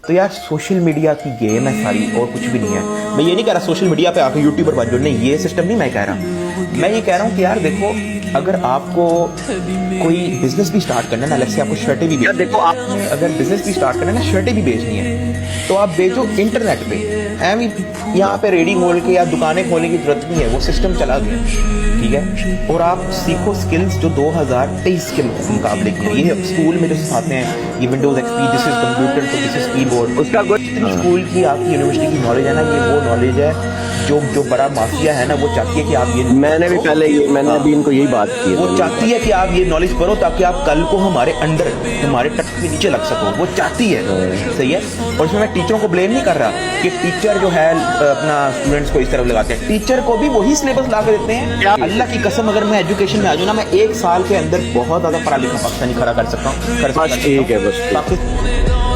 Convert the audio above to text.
تو یار social media کی گیم ہے ساری اور کچھ بھی نہیں ہے. میں یہ نہیں کہہ رہا سوشل میڈیا پہ آ کے یوٹیوبر بن جاؤ, نہیں یہ سسٹم نہیں میں کہہ رہا. میں یہ کہہ رہا ہوں کہ یار دیکھو اگر آپ کو کوئی بزنس بھی اسٹارٹ کرنا ہے نا, الگ سے آپ کو شرٹیں بھی دیکھو آپ نے اگر بزنس بھی اسٹارٹ کرنا ہے نا, شرٹیں بھی بیچنی ہے تو آپ بیچو انٹرنیٹ پہ. یہاں پہ ریڈی کھول کے یا دکانیں کھولنے کی ضرورت نہیں ہے, وہ سسٹم چلا گیا ٹھیک ہے. اور آپ سیکھو سکلز جو 2023 کے مقابلے کی ہیں. یہ اسکول میں جو سکھاتے ہیں یہ Windows x P, this is computer تو دس از کی بورڈ, اس کا اسکول کی آپ کی یونیورسٹی کی نالج ہے نا, یہ وہ نالج ہے جو بڑا مافیا ہے نا وہ چاہتی ہے کہ آپ یہ, میں نے بھی پہلے میں نے ابھی ان کو یہی بات کی ہے, وہ چاہتی ہے کہ آپ یہ نالج پڑھو تاکہ آپ کل کو ہمارے انڈر ہمارے ٹک کے نیچے لگ سکو, وہ چاہتی ہے صحیح ہے. اور اس میں ٹیچروں کو بلیم نہیں کر رہا کہ ٹیچر جو ہے اپنا اسٹوڈنٹس کو اس طرف لگاتے ہیں, ٹیچر کو بھی وہی سلیبس لا کے دیتے ہیں. اللہ کی قسم اگر میں ایجوکیشن میں آ جاؤں نا, میں 1 سال کے اندر بہت زیادہ پڑھا لکھا پاکستانی کھڑا کر سکتا ہوں. ٹھیک ہے بس.